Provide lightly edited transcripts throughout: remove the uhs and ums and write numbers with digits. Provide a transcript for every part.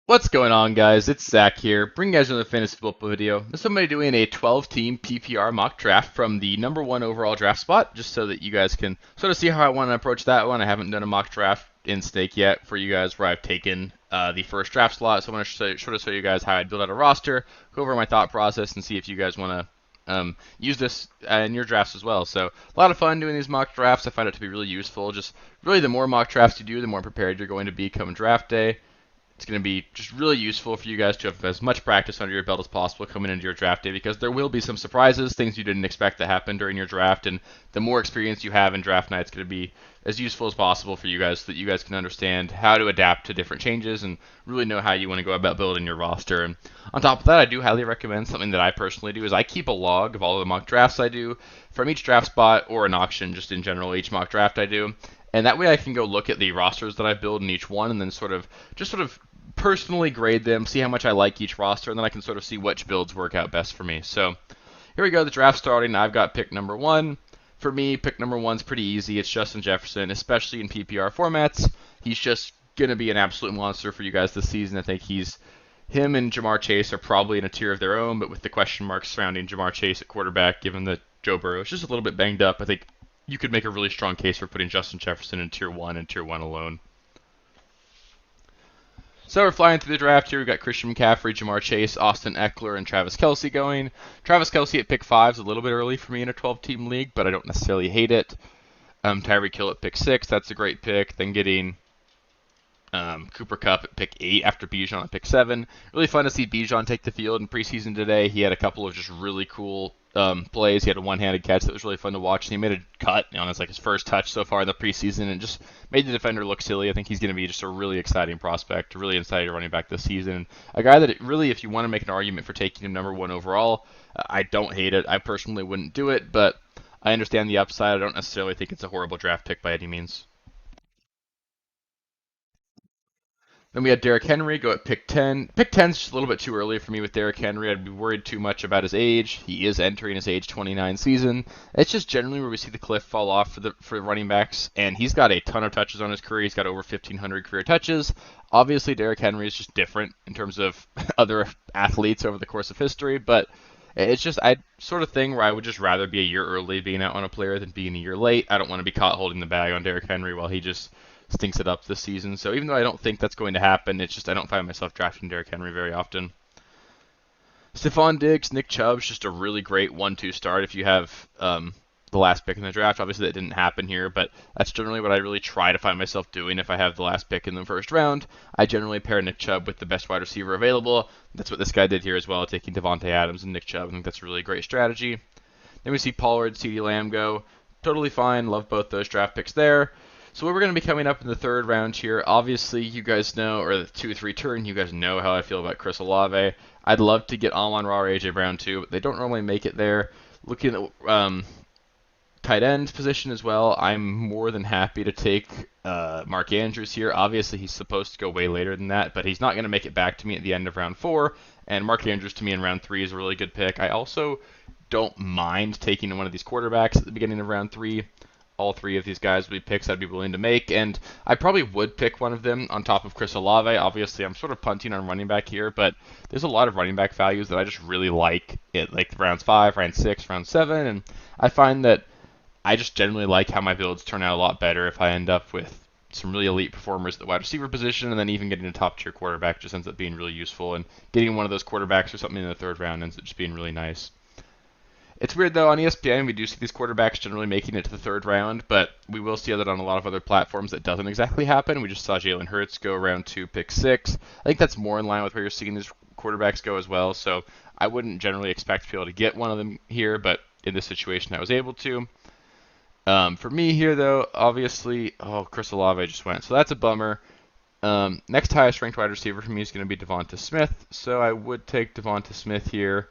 What's going on, guys? It's Zach here, bringing you guys another fantasy football video. This is somebody doing a 12-team PPR mock draft from the number one overall draft spot, just so that you guys can sort of see how I want to approach that one. I haven't done a mock draft in Snake yet for you guys where I've taken the first draft slot, so I want to sort of show you guys how I'd build out a roster, go over my thought process, and see if you guys want to use this in your drafts as well. So a lot of fun doing these mock drafts. I find it to be really useful. Just really the more mock drafts you do, the more prepared you're going to be come draft day. It's going to be just really useful for you guys to have as much practice under your belt as possible coming into your draft day, because there will be some surprises, things you didn't expect to happen during your draft, and the more experience you have in draft night, it's going to be as useful as possible for you guys so that you guys can understand how to adapt to different changes and really know how you want to go about building your roster. And on top of that, I do highly recommend something that I personally do is I keep a log of all of the mock drafts I do from each draft spot or an auction just in general, each mock draft I do. And that way I can go look at the rosters that I build in each one and then sort of personally grade them, see how much I like each roster, and then I can sort of see which builds work out best for me. So here we go, the draft starting. I've got pick number one. For me, pick number one's pretty easy. It's Justin Jefferson, especially in PPR formats. He's just going to be an absolute monster for you guys this season. I think him and Jamar Chase are probably in a tier of their own, but with the question marks surrounding Jamar Chase at quarterback, given that Joe Burrow is just a little bit banged up, I think you could make a really strong case for putting Justin Jefferson in tier one and tier one alone. So we're flying through the draft here. We've got Christian McCaffrey, Jamar Chase, Austin Eckler, and Travis Kelce going. Travis Kelce at pick 5 is a little bit early for me in a 12-team league, but I don't necessarily hate it. Tyreek Hill at pick 6, that's a great pick. Then getting Cooper Kupp at pick 8 after Bijan at pick 7. Really fun to see Bijan take the field in preseason today. He had a couple of just really cool plays. He had a one-handed catch that was really fun to watch. And he made a cut on his first touch so far in the preseason and just made the defender look silly. I think he's going to be just a really exciting prospect, really exciting running back this season. A guy that really, if you want to make an argument for taking him number one overall, I don't hate it. I personally wouldn't do it, but I understand the upside. I don't necessarily think it's a horrible draft pick by any means. Then we had Derrick Henry go at pick 10. Pick 10 is just a little bit too early for me with Derrick Henry. I'd be worried too much about his age. He is entering his age 29 season. It's just generally where we see the cliff fall off for running backs, and he's got a ton of touches on his career. He's got over 1,500 career touches. Obviously, Derrick Henry is just different in terms of other athletes over the course of history, but it's just I sort of thing where I would just rather be a year early being out on a player than being a year late. I don't want to be caught holding the bag on Derrick Henry while he just stinks it up this season. So even though I don't think that's going to happen, it's just I don't find myself drafting Derrick Henry very often. Stephon Diggs, Nick Chubb's just a really great 1-2 start if you have the last pick in the draft. Obviously that didn't happen here, but that's generally what I really try to find myself doing if I have the last pick in the first round. I generally pair Nick Chubb with the best wide receiver available. That's what this guy did here as well, taking Devontae Adams and Nick Chubb. I think that's a really great strategy. Then we see Pollard, CeeDee Lamb go. Totally fine. Love both those draft picks there. So we're going to be coming up in the third round here. Obviously, you guys know, or the 2-3 turn, you guys know how I feel about Chris Olave. I'd love to get Amon-Ra or A.J. Brown too, but they don't normally make it there. Looking at tight end position as well, I'm more than happy to take Mark Andrews here. Obviously, he's supposed to go way later than that, but he's not going to make it back to me at the end of round 4, and Mark Andrews to me in round 3 is a really good pick. I also don't mind taking one of these quarterbacks at the beginning of round 3. All three of these guys would be picks I'd be willing to make, and I probably would pick one of them on top of Chris Olave. Obviously, I'm sort of punting on running back here, but there's a lot of running back values that I just really like, like rounds 5, round 6, round 7, and I find that I just generally like how my builds turn out a lot better if I end up with some really elite performers at the wide receiver position, and then even getting a top-tier quarterback just ends up being really useful, and getting one of those quarterbacks or something in the third round ends up just being really nice. It's weird, though, on ESPN, we do see these quarterbacks generally making it to the third round, but we will see that on a lot of other platforms that doesn't exactly happen. We just saw Jalen Hurts go round 2, pick 6. I think that's more in line with where you're seeing these quarterbacks go as well, so I wouldn't generally expect to be able to get one of them here, but in this situation I was able to. For me here, though, obviously, Chris Olave just went, so that's a bummer. Next highest ranked wide receiver for me is going to be Devonta Smith, so I would take Devonta Smith here,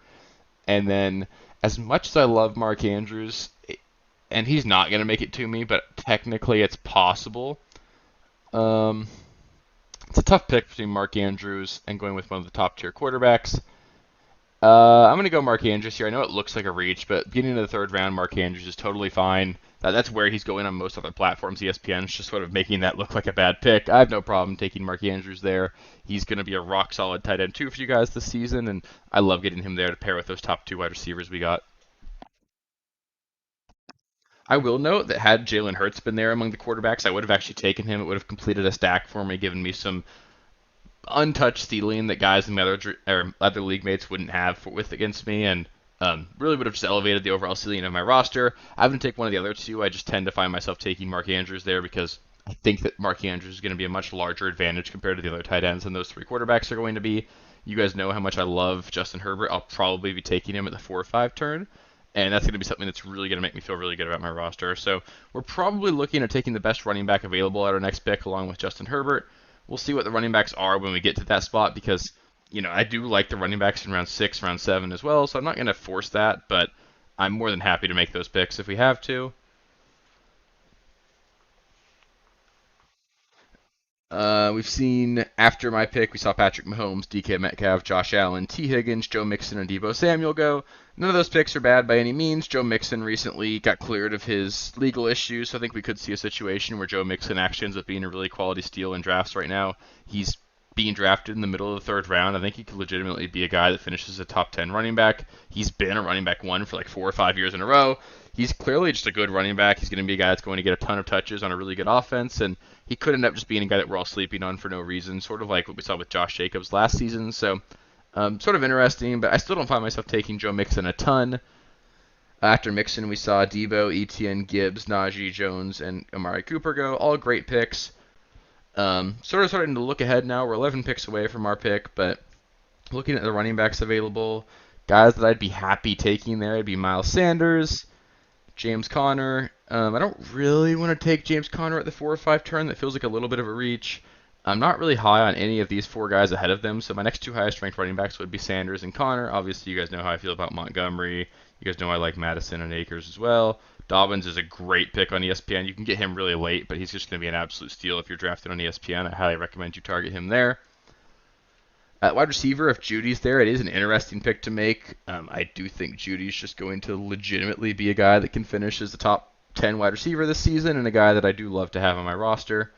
and then as much as I love Mark Andrews, and he's not going to make it to me, but technically it's possible. It's a tough pick between Mark Andrews and going with one of the top tier quarterbacks. I'm going to go Mark Andrews here. I know it looks like a reach, but getting into the third round, Mark Andrews is totally fine. That's where he's going on most other platforms. ESPN's just sort of making that look like a bad pick. I have no problem taking Mark Andrews there. He's going to be a rock solid tight end too for you guys this season, and I love getting him there to pair with those top two wide receivers we got. I will note that had Jalen Hurts been there among the quarterbacks, I would have actually taken him. It would have completed a stack for me, given me some untouched ceiling that guys in my other league mates wouldn't have with against me, and really would have just elevated the overall ceiling of my roster. I wouldn't take one of the other two. I just tend to find myself taking Mark Andrews there because I think that Mark Andrews is going to be a much larger advantage compared to the other tight ends than those three quarterbacks are going to be. You guys know how much I love Justin Herbert. I'll probably be taking him at the 4 or 5 turn, and that's going to be something that's really going to make me feel really good about my roster. So we're probably looking at taking the best running back available at our next pick along with Justin Herbert. We'll see what the running backs are when we get to that spot because, I do like the running backs in round 6, round 7 as well, so I'm not going to force that, but I'm more than happy to make those picks if we have to. We've seen after my pick, we saw Patrick Mahomes, DK Metcalf, Josh Allen, T. Higgins, Joe Mixon, and Debo Samuel go. None of those picks are bad by any means. Joe Mixon recently got cleared of his legal issues, so I think we could see a situation where Joe Mixon actually ends up being a really quality steal in drafts right now. He's being drafted in the middle of the third round. I think he could legitimately be a guy that finishes a top 10 running back. He's been a running back one for like 4 or 5 years in a row. He's clearly just a good running back. He's going to be a guy that's going to get a ton of touches on a really good offense, and he could end up just being a guy that we're all sleeping on for no reason, sort of like what we saw with Josh Jacobs last season. So, sort of interesting, but I still don't find myself taking Joe Mixon a ton. After Mixon, we saw Debo, Etienne, Gibbs, Najee, Jones, and Amari Cooper go. All great picks. Sort of starting to look ahead now. We're 11 picks away from our pick, but looking at the running backs available, guys that I'd be happy taking there, it'd be Miles Sanders, James Conner. I don't really want to take James Conner at the 4 or 5 turn. That feels like a little bit of a reach. I'm not really high on any of these 4 guys ahead of them, so my next 2 highest ranked running backs would be Sanders and Conner. Obviously, you guys know how I feel about Montgomery. You guys know I like Madison and Akers as well. Dobbins is a great pick on ESPN. You can get him really late, but he's just going to be an absolute steal if you're drafted on ESPN. I highly recommend you target him there. At wide receiver, if Judy's there, it is an interesting pick to make. I do think Judy's just going to legitimately be a guy that can finish as the top 10 wide receiver this season and a guy that I do love to have on my roster.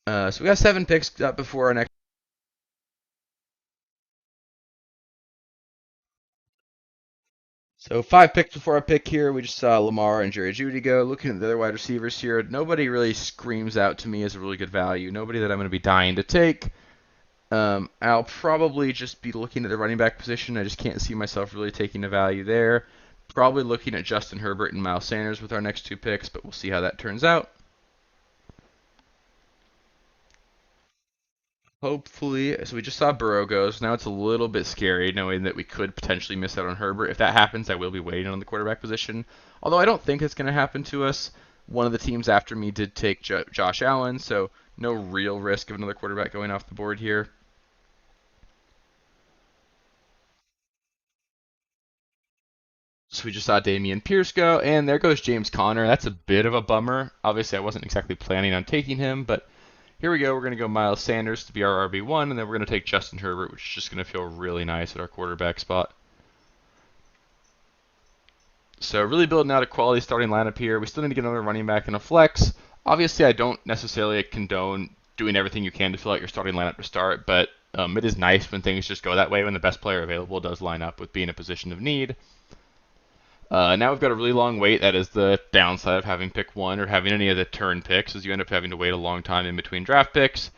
So we got 7 picks up before our next. So 5 picks before our pick here. We just saw Lamar and Jerry Judy go. Looking at the other wide receivers here, nobody really screams out to me as a really good value. Nobody that I'm going to be dying to take. I'll probably just be looking at the running back position. I just can't see myself really taking a value there. Probably looking at Justin Herbert and Miles Sanders with our next 2 picks, but we'll see how that turns out. Hopefully, so we just saw Burrow go, so now it's a little bit scary knowing that we could potentially miss out on Herbert. If that happens, I will be waiting on the quarterback position. Although I don't think it's going to happen to us. One of the teams after me did take Josh Allen, so no real risk of another quarterback going off the board here. So we just saw Damian Pierce go, and there goes James Conner. That's a bit of a bummer. Obviously, I wasn't exactly planning on taking him, but here we go. We're going to go Miles Sanders to be our RB1, and then we're going to take Justin Herbert, which is just going to feel really nice at our quarterback spot. So really building out a quality starting lineup here. We still need to get another running back and a flex. Obviously, I don't necessarily condone doing everything you can to fill out your starting lineup to start, but it is nice when things just go that way, when the best player available does line up with being a position of need. Now we've got a really long wait. That is the downside of having pick 1 or having any of the turn picks, is you end up having to wait a long time in between draft picks.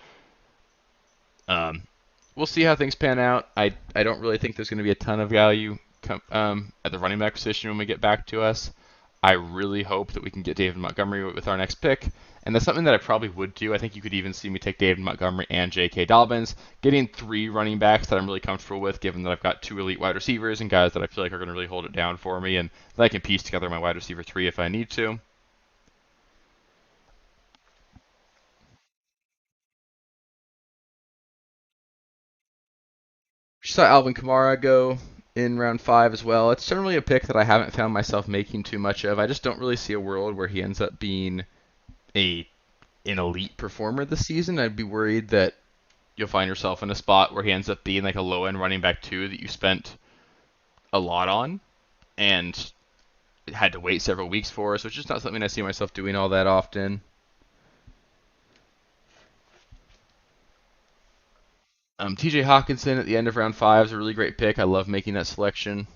We'll see how things pan out. I don't really think there's going to be a ton of value at the running back position when we get back to us. I really hope that we can get David Montgomery with our next pick, and that's something that I probably would do. I think you could even see me take David Montgomery and J.K. Dobbins, getting 3 running backs that I'm really comfortable with, given that I've got 2 elite wide receivers and guys that I feel like are going to really hold it down for me, and that I can piece together my wide receiver 3 if I need to. Just saw Alvin Kamara go in round 5 as well. It's generally a pick that I haven't found myself making too much of. I just don't really see a world where he ends up being a an elite performer this season. I'd be worried that you'll find yourself in a spot where he ends up being like a low end running back 2 that you spent a lot on and had to wait several weeks for, so it's just not something I see myself doing all that often. TJ Hawkinson at the end of round 5 is a really great pick. I love making that selection.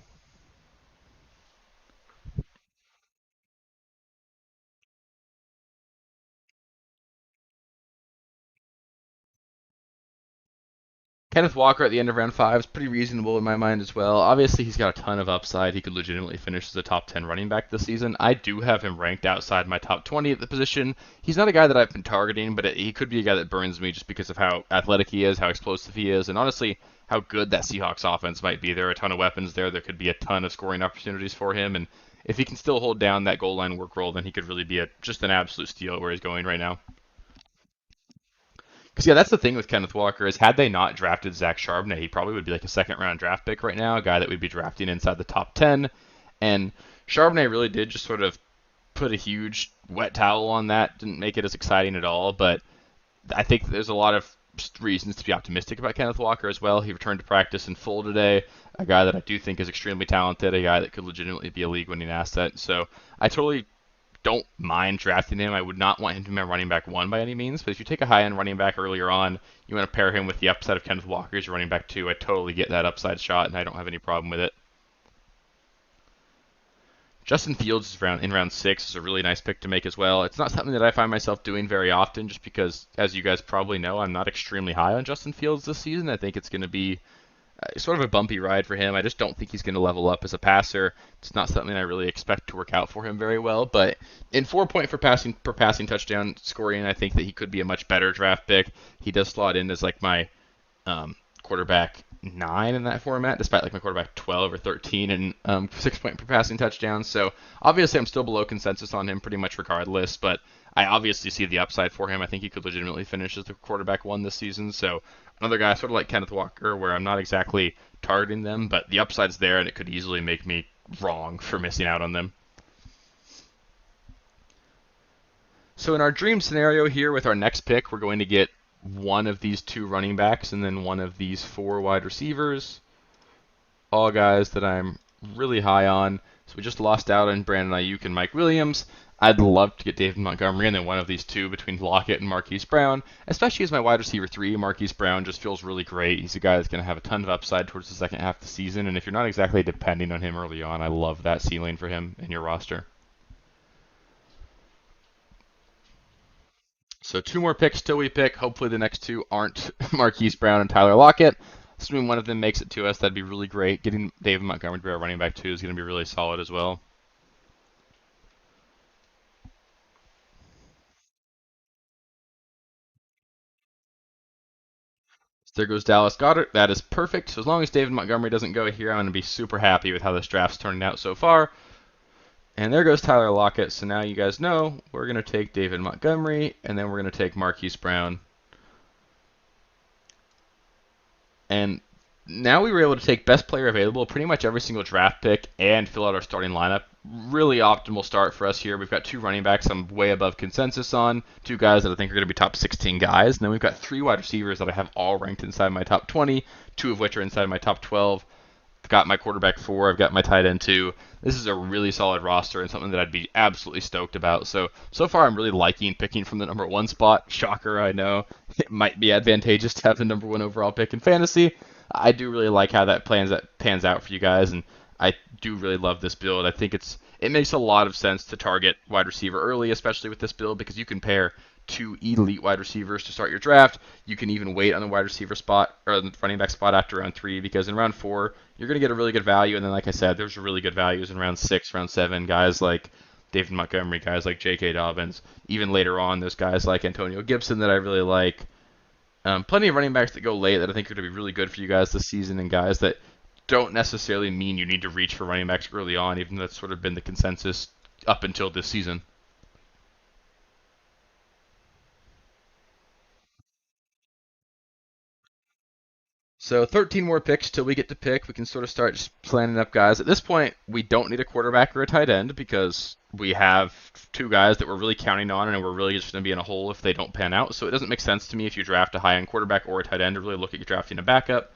Kenneth Walker at the end of round 5 is pretty reasonable in my mind as well. Obviously, he's got a ton of upside. He could legitimately finish as a top 10 running back this season. I do have him ranked outside my top 20 at the position. He's not a guy that I've been targeting, but he could be a guy that burns me just because of how athletic he is, how explosive he is, and honestly, how good that Seahawks offense might be. There are a ton of weapons there. There could be a ton of scoring opportunities for him, and if he can still hold down that goal line work role, then he could really be just an absolute steal where he's going right now. Because yeah, that's the thing with Kenneth Walker is had they not drafted Zach Charbonnet, he probably would be like a second round draft pick right now, a guy that we'd be drafting inside the top 10. And Charbonnet really did just sort of put a huge wet towel on that, didn't make it as exciting at all. But I think there's a lot of reasons to be optimistic about Kenneth Walker as well. He returned to practice in full today, a guy that I do think is extremely talented, a guy that could legitimately be a league winning asset. So I totally don't mind drafting him. I would not want him to be my running back 1 by any means, but if you take a high-end running back earlier on, you want to pair him with the upside of Kenneth Walker as your running back 2, I totally get that upside shot, and I don't have any problem with it. Justin Fields is in round 6 is a really nice pick to make as well. It's not something that I find myself doing very often just because, as you guys probably know, I'm not extremely high on Justin Fields this season. I think it's going to be sort of a bumpy ride for him. I just don't think he's going to level up as a passer. It's not something I really expect to work out for him very well. But in 4 point for passing per passing touchdown scoring, I think that he could be a much better draft pick. He does slot in as like my quarterback 9 in that format, despite like my quarterback 12 or 13 and 6 point per passing touchdown. So obviously I'm still below consensus on him pretty much regardless, but I obviously see the upside for him. I think he could legitimately finish as the quarterback 1 this season. So another guy sort of like Kenneth Walker where I'm not exactly targeting them, but the upside's there and it could easily make me wrong for missing out on them. So in our dream scenario here with our next pick, we're going to get one of these 2 running backs and then one of these 4 wide receivers. All guys that I'm really high on. So we just lost out on Brandon Ayuk and Mike Williams. I'd love to get David Montgomery and then one of these 2 between Lockett and Marquise Brown, especially as my wide receiver 3. Marquise Brown just feels really great. He's a guy that's going to have a ton of upside towards the second half of the season, and if you're not exactly depending on him early on, I love that ceiling for him in your roster. So 2 more picks till we pick. Hopefully the next 2 aren't Marquise Brown and Tyler Lockett. Assuming one of them makes it to us, that'd be really great. Getting David Montgomery to be our running back 2 is going to be really solid as well. So there goes Dallas Goddard. That is perfect. So as long as David Montgomery doesn't go here, I'm going to be super happy with how this draft's turning out so far. And there goes Tyler Lockett. So now you guys know we're going to take David Montgomery, and then we're going to take Marquise Brown. And now we were able to take best player available, pretty much every single draft pick, and fill out our starting lineup. Really optimal start for us here. We've got 2 running backs I'm way above consensus on, 2 guys that I think are going to be top 16 guys, and then we've got 3 wide receivers that I have all ranked inside my top 20, 2 of which are inside my top 12. I've got my quarterback 4, I've got my tight end 2. This is a really solid roster and something that I'd be absolutely stoked about. So far I'm really liking picking from the number 1 spot. Shocker, I know. It might be advantageous to have the number 1 overall pick in fantasy. I do really like how that pans out for you guys, and I do really love this build. I think it makes a lot of sense to target wide receiver early, especially with this build, because you can pair 2 elite wide receivers to start your draft. You can even wait on the wide receiver spot or the running back spot after round 3, because in round 4 you're going to get a really good value, and then like I said, there's really good values in round 6, round 7, guys like David Montgomery, guys like J.K. Dobbins. Even later on, there's guys like Antonio Gibson that I really like. Plenty of running backs that go late that I think are going to be really good for you guys this season, and guys that don't necessarily mean you need to reach for running backs early on, even though that's sort of been the consensus up until this season. So 13 more picks till we get to pick. We can sort of start just planning up guys. At this point, we don't need a quarterback or a tight end because we have 2 guys that we're really counting on, and we're really just going to be in a hole if they don't pan out. So it doesn't make sense to me if you draft a high-end quarterback or a tight end to really look at drafting a backup.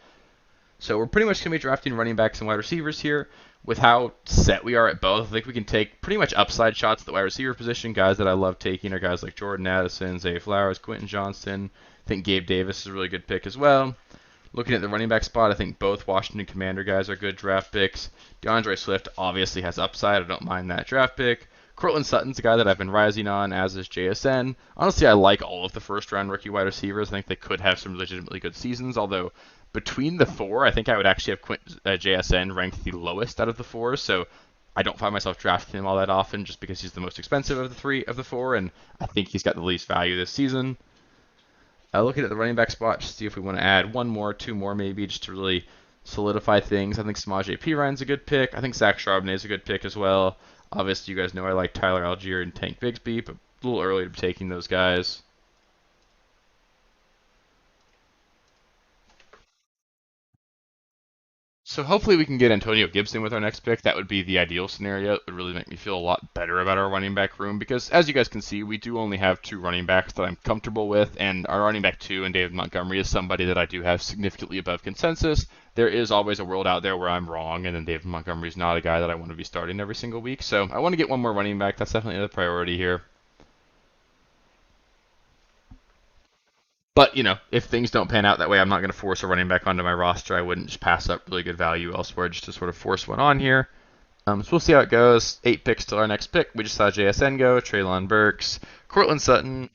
So we're pretty much going to be drafting running backs and wide receivers here. With how set we are at both, I think we can take pretty much upside shots at the wide receiver position. Guys that I love taking are guys like Jordan Addison, Zay Flowers, Quentin Johnston. I think Gabe Davis is a really good pick as well. Looking at the running back spot, I think both Washington Commander guys are good draft picks. DeAndre Swift obviously has upside. I don't mind that draft pick. Cortland Sutton's a guy that I've been rising on, as is JSN. Honestly, I like all of the first round rookie wide receivers. I think they could have some legitimately good seasons, although between the four, I think I would actually have JSN ranked the lowest out of the four, so I don't find myself drafting him all that often just because he's the most expensive of the four, and I think he's got the least value this season. Looking at the running back spot, just see if we want to add one more, two more maybe, just to really solidify things. I think Samaje Perine a good pick. I think Zach Charbonnet is a good pick as well. Obviously, you guys know I like Tyler Algier and Tank Bigsby, but a little early to be taking those guys. So hopefully we can get Antonio Gibson with our next pick. That would be the ideal scenario. It would really make me feel a lot better about our running back room because, as you guys can see, we do only have two running backs that I'm comfortable with, and our running back two and David Montgomery is somebody that I do have significantly above consensus. There is always a world out there where I'm wrong, and then David Montgomery is not a guy that I want to be starting every single week. So I want to get one more running back. That's definitely the priority here. But, if things don't pan out that way, I'm not going to force a running back onto my roster. I wouldn't just pass up really good value elsewhere just to sort of force one on here. So we'll see how it goes. 8 picks till our next pick. We just saw JSN go, Traylon Burks, Cortland Sutton.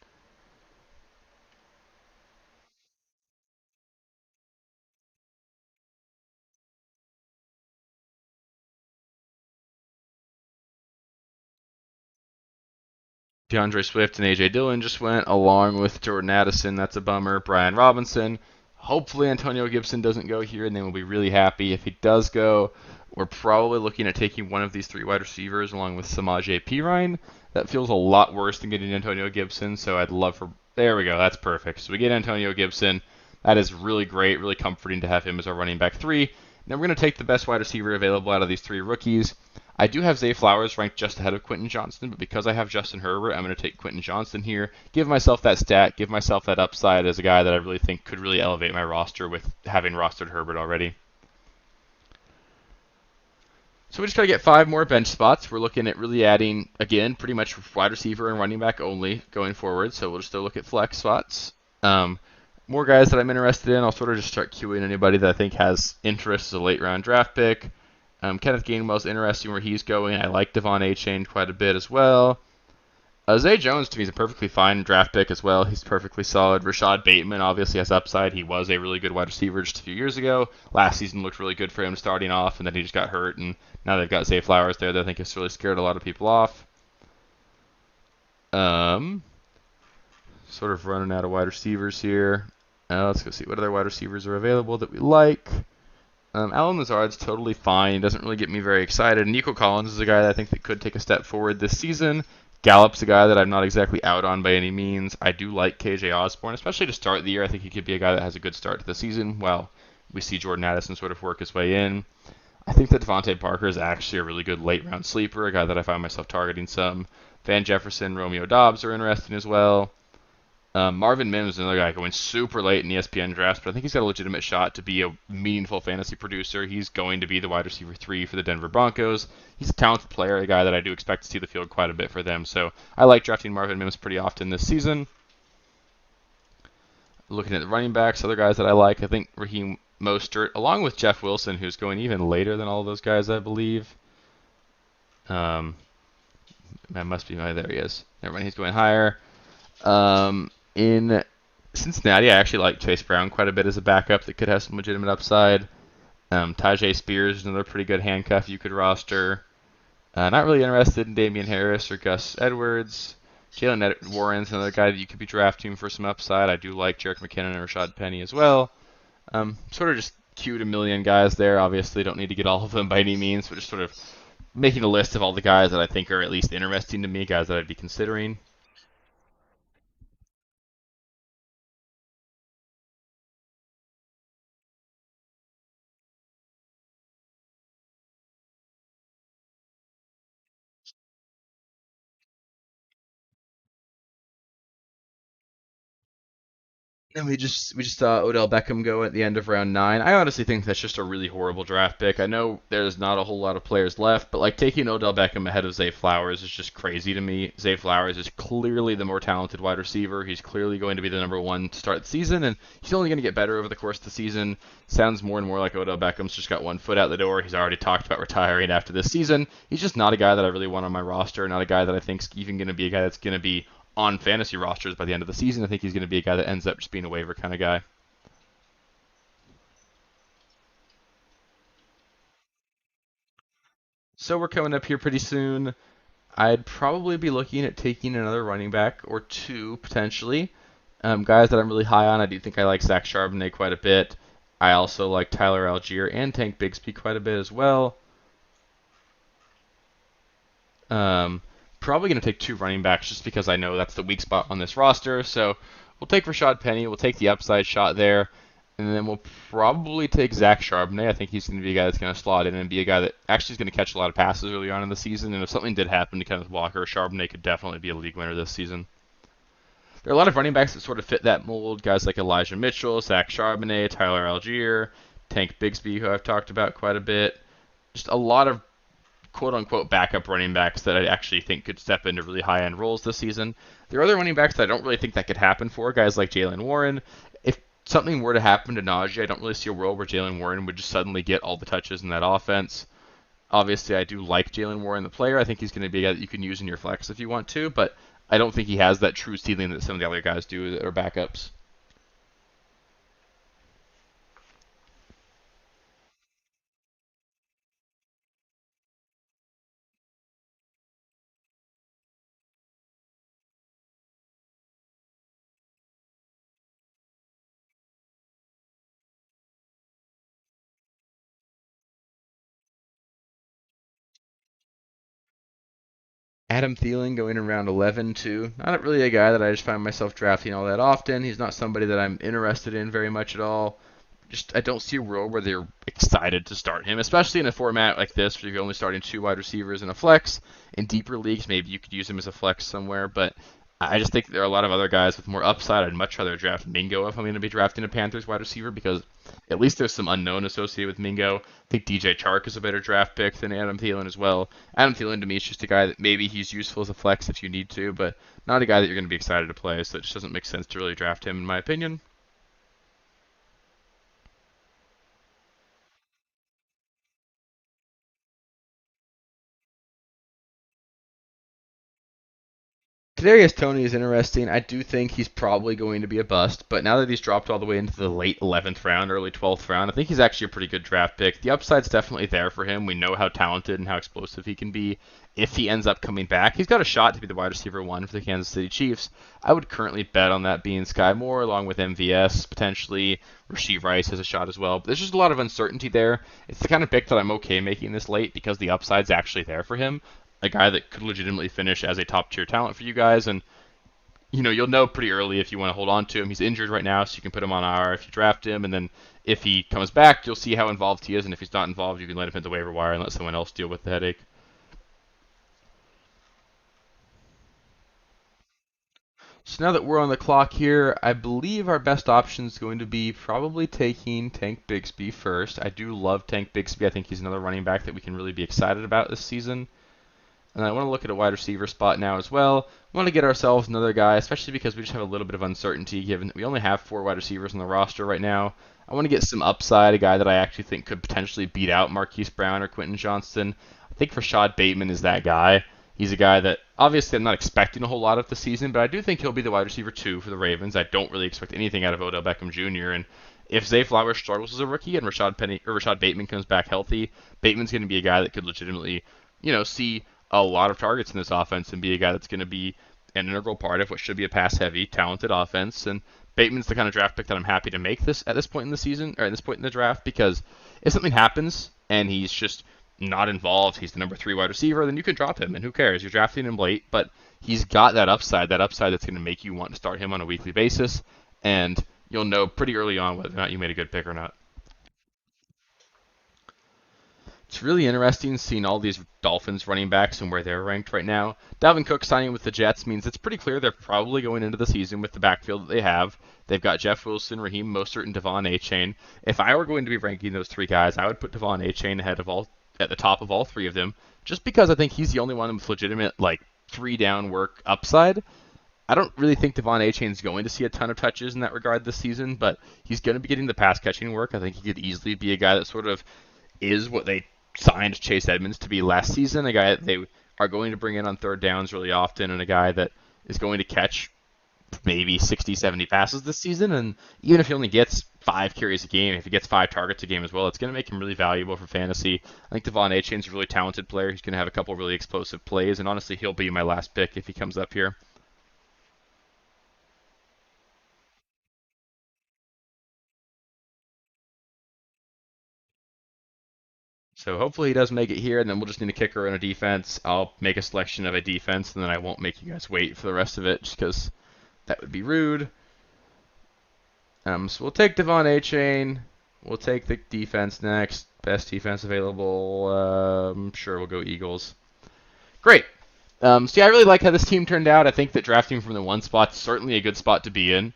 DeAndre Swift and A.J. Dillon just went, along with Jordan Addison. That's a bummer. Brian Robinson. Hopefully Antonio Gibson doesn't go here, and then we'll be really happy. If he does go, we're probably looking at taking one of these three wide receivers along with Samaje Perine. That feels a lot worse than getting Antonio Gibson, so I'd love for... There we go. That's perfect. So we get Antonio Gibson. That is really great, really comforting to have him as our running back three. Now we're going to take the best wide receiver available out of these three rookies. I do have Zay Flowers ranked just ahead of Quentin Johnston, but because I have Justin Herbert, I'm going to take Quentin Johnston here. Give myself that stat, give myself that upside as a guy that I really think could really elevate my roster with having rostered Herbert already. So we just got to get 5 more bench spots. We're looking at really adding, again, pretty much wide receiver and running back only going forward. So we'll just still look at flex spots. More guys that I'm interested in. I'll sort of just start queuing anybody that I think has interest as a late round draft pick. Kenneth Gainwell's interesting where he's going. I like Devon A-Chain quite a bit as well. Zay Jones to me is a perfectly fine draft pick as well. He's perfectly solid. Rashad Bateman obviously has upside. He was a really good wide receiver just a few years ago. Last season looked really good for him starting off, and then he just got hurt. And now they've got Zay Flowers there that I think has really scared a lot of people off. Sort of running out of wide receivers here. Let's go see what other wide receivers are available that we like. Allen Lazard's totally fine. He doesn't really get me very excited. Nico Collins is a guy that I think that could take a step forward this season. Gallup's a guy that I'm not exactly out on by any means. I do like KJ Osborne, especially to start the year. I think he could be a guy that has a good start to the season. Well, we see Jordan Addison sort of work his way in. I think that Devontae Parker is actually a really good late round sleeper, a guy that I find myself targeting some. Van Jefferson, Romeo Dobbs are interesting as well. Marvin Mims is another guy going super late in ESPN drafts, but I think he's got a legitimate shot to be a meaningful fantasy producer. He's going to be the wide receiver 3 for the Denver Broncos. He's a talented player, a guy that I do expect to see the field quite a bit for them. So I like drafting Marvin Mims pretty often this season. Looking at the running backs, other guys that I like, I think Raheem Mostert, along with Jeff Wilson, who's going even later than all of those guys, I believe. That must be there he is. Never mind, he's going higher. In Cincinnati, I actually like Chase Brown quite a bit as a backup that could have some legitimate upside. Tajay Spears is another pretty good handcuff you could roster. Not really interested in Damian Harris or Gus Edwards. Jalen Warren's another guy that you could be drafting for some upside. I do like Jerick McKinnon and Rashad Penny as well. Sort of just queued a million guys there. Obviously, don't need to get all of them by any means, but just sort of making a list of all the guys that I think are at least interesting to me, guys that I'd be considering. And we just saw Odell Beckham go at the end of round 9. I honestly think that's just a really horrible draft pick. I know there's not a whole lot of players left, but like taking Odell Beckham ahead of Zay Flowers is just crazy to me. Zay Flowers is clearly the more talented wide receiver. He's clearly going to be the number one to start the season, and he's only going to get better over the course of the season. Sounds more and more like Odell Beckham's just got one foot out the door. He's already talked about retiring after this season. He's just not a guy that I really want on my roster. Not a guy that I think's even going to be a guy that's going to be on fantasy rosters by the end of the season. I think he's going to be a guy that ends up just being a waiver kind of guy. So we're coming up here pretty soon. I'd probably be looking at taking another running back or two potentially. Guys that I'm really high on. I do think I like Zach Charbonnet quite a bit. I also like Tyler Algier and Tank Bigsby quite a bit as well. Um, Probably going to take two running backs just because I know that's the weak spot on this roster. So we'll take Rashad Penny. We'll take the upside shot there. And then we'll probably take Zach Charbonnet. I think he's going to be a guy that's going to slot in and be a guy that actually is going to catch a lot of passes early on in the season. And if something did happen to Kenneth Walker, Charbonnet could definitely be a league winner this season. There are a lot of running backs that sort of fit that mold. Guys like Elijah Mitchell, Zach Charbonnet, Tyler Algier, Tank Bigsby, who I've talked about quite a bit. Just a lot of quote unquote backup running backs that I actually think could step into really high end roles this season. There are other running backs that I don't really think that could happen for, guys like Jalen Warren. If something were to happen to Najee, I don't really see a world where Jalen Warren would just suddenly get all the touches in that offense. Obviously, I do like Jalen Warren, the player. I think he's going to be a guy that you can use in your flex if you want to, but I don't think he has that true ceiling that some of the other guys do that are backups. Adam Thielen going in round 11 too. Not really a guy that I just find myself drafting all that often. He's not somebody that I'm interested in very much at all. Just I don't see a world where they're excited to start him, especially in a format like this where you're only starting two wide receivers in a flex. In deeper leagues, maybe you could use him as a flex somewhere, but I just think there are a lot of other guys with more upside. I'd much rather draft Mingo if I'm going to be drafting a Panthers wide receiver because at least there's some unknown associated with Mingo. I think DJ Chark is a better draft pick than Adam Thielen as well. Adam Thielen to me is just a guy that maybe he's useful as a flex if you need to, but not a guy that you're going to be excited to play, so it just doesn't make sense to really draft him in my opinion. Kadarius Toney is interesting. I do think he's probably going to be a bust, but now that he's dropped all the way into the late 11th round, early 12th round, I think he's actually a pretty good draft pick. The upside's definitely there for him. We know how talented and how explosive he can be. If he ends up coming back, he's got a shot to be the wide receiver one for the Kansas City Chiefs. I would currently bet on that being Sky Moore along with MVS, potentially. Rasheed Rice has a shot as well. But there's just a lot of uncertainty there. It's the kind of pick that I'm okay making this late because the upside's actually there for him, a guy that could legitimately finish as a top tier talent for you guys. And you'll know pretty early if you want to hold on to him. He's injured right now, so you can put him on IR if you draft him, and then if he comes back, you'll see how involved he is. And if he's not involved, you can let him hit the waiver wire and let someone else deal with the headache. So now that we're on the clock here, I believe our best option is going to be probably taking Tank Bigsby first. I do love Tank Bigsby. I think he's another running back that we can really be excited about this season. And I want to look at a wide receiver spot now as well. We want to get ourselves another guy, especially because we just have a little bit of uncertainty given that we only have four wide receivers on the roster right now. I want to get some upside, a guy that I actually think could potentially beat out Marquise Brown or Quentin Johnston. I think Rashad Bateman is that guy. He's a guy that obviously I'm not expecting a whole lot of the season, but I do think he'll be the wide receiver two for the Ravens. I don't really expect anything out of Odell Beckham Jr. And if Zay Flowers struggles as a rookie and Rashad Bateman comes back healthy, Bateman's going to be a guy that could legitimately, see a lot of targets in this offense and be a guy that's going to be an integral part of what should be a pass-heavy, talented offense. And Bateman's the kind of draft pick that I'm happy to make this at this point in the season or at this point in the draft because if something happens and he's just not involved, he's the number three wide receiver, then you can drop him and who cares? You're drafting him late, but he's got that upside that's going to make you want to start him on a weekly basis, and you'll know pretty early on whether or not you made a good pick or not. It's really interesting seeing all these Dolphins running backs and where they're ranked right now. Dalvin Cook signing with the Jets means it's pretty clear they're probably going into the season with the backfield that they have. They've got Jeff Wilson, Raheem Mostert, and Devon Achane. If I were going to be ranking those three guys, I would put Devon Achane at the top of all three of them, just because I think he's the only one with legitimate like 3-down work upside. I don't really think Devon Achane's going to see a ton of touches in that regard this season, but he's going to be getting the pass catching work. I think he could easily be a guy that sort of is what they signed Chase Edmonds to be last season, a guy that they are going to bring in on third downs really often, and a guy that is going to catch maybe 60, 70 passes this season. And even if he only gets 5 carries a game, if he gets 5 targets a game as well, it's going to make him really valuable for fantasy. I think Devon Achane's a really talented player. He's going to have a couple really explosive plays, and honestly, he'll be my last pick if he comes up here. So hopefully he does make it here, and then we'll just need a kicker and a defense. I'll make a selection of a defense, and then I won't make you guys wait for the rest of it, just because that would be rude. So we'll take Devon Achane. We'll take the defense next. Best defense available. Sure, we'll go Eagles. Great. So yeah, I really like how this team turned out. I think that drafting from the 1 spot is certainly a good spot to be in.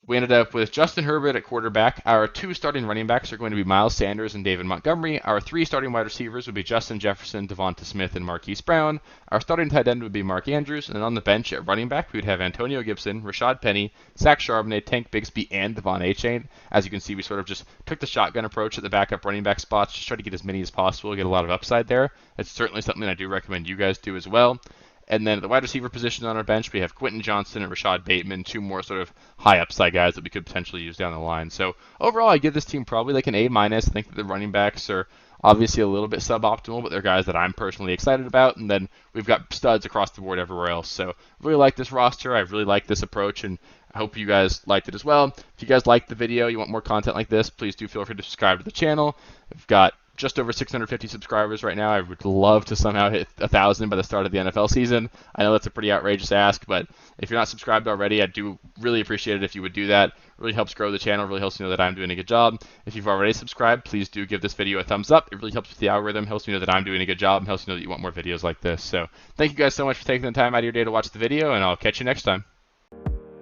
We ended up with Justin Herbert at quarterback. Our 2 starting running backs are going to be Miles Sanders and David Montgomery. Our 3 starting wide receivers would be Justin Jefferson, Devonta Smith, and Marquise Brown. Our starting tight end would be Mark Andrews. And on the bench at running back, we would have Antonio Gibson, Rashad Penny, Zach Charbonnet, Tank Bigsby, and Devon Achane. As you can see, we sort of just took the shotgun approach at the backup running back spots, just try to get as many as possible, get a lot of upside there. It's certainly something I do recommend you guys do as well. And then at the wide receiver position on our bench, we have Quentin Johnson and Rashad Bateman, 2 more sort of high upside guys that we could potentially use down the line. So overall, I give this team probably like an A-. I think that the running backs are obviously a little bit suboptimal, but they're guys that I'm personally excited about. And then we've got studs across the board everywhere else. So I really like this roster. I really like this approach, and I hope you guys liked it as well. If you guys liked the video, you want more content like this, please do feel free to subscribe to the channel. We've got just over 650 subscribers right now. I would love to somehow hit 1,000 by the start of the NFL season. I know that's a pretty outrageous ask, but if you're not subscribed already, I do really appreciate it if you would do that. It really helps grow the channel, really helps me know that I'm doing a good job. If you've already subscribed, please do give this video a thumbs up. It really helps with the algorithm, helps me know that I'm doing a good job, and helps me know that you want more videos like this. So thank you guys so much for taking the time out of your day to watch the video, and I'll catch you next time.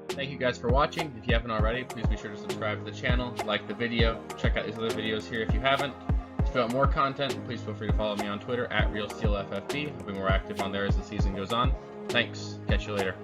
Thank you guys for watching. If you haven't already, please be sure to subscribe to the channel, like the video, check out these other videos here if you haven't. If you want more content, please feel free to follow me on Twitter at RealSteelFFB. I'll be more active on there as the season goes on. Thanks. Catch you later.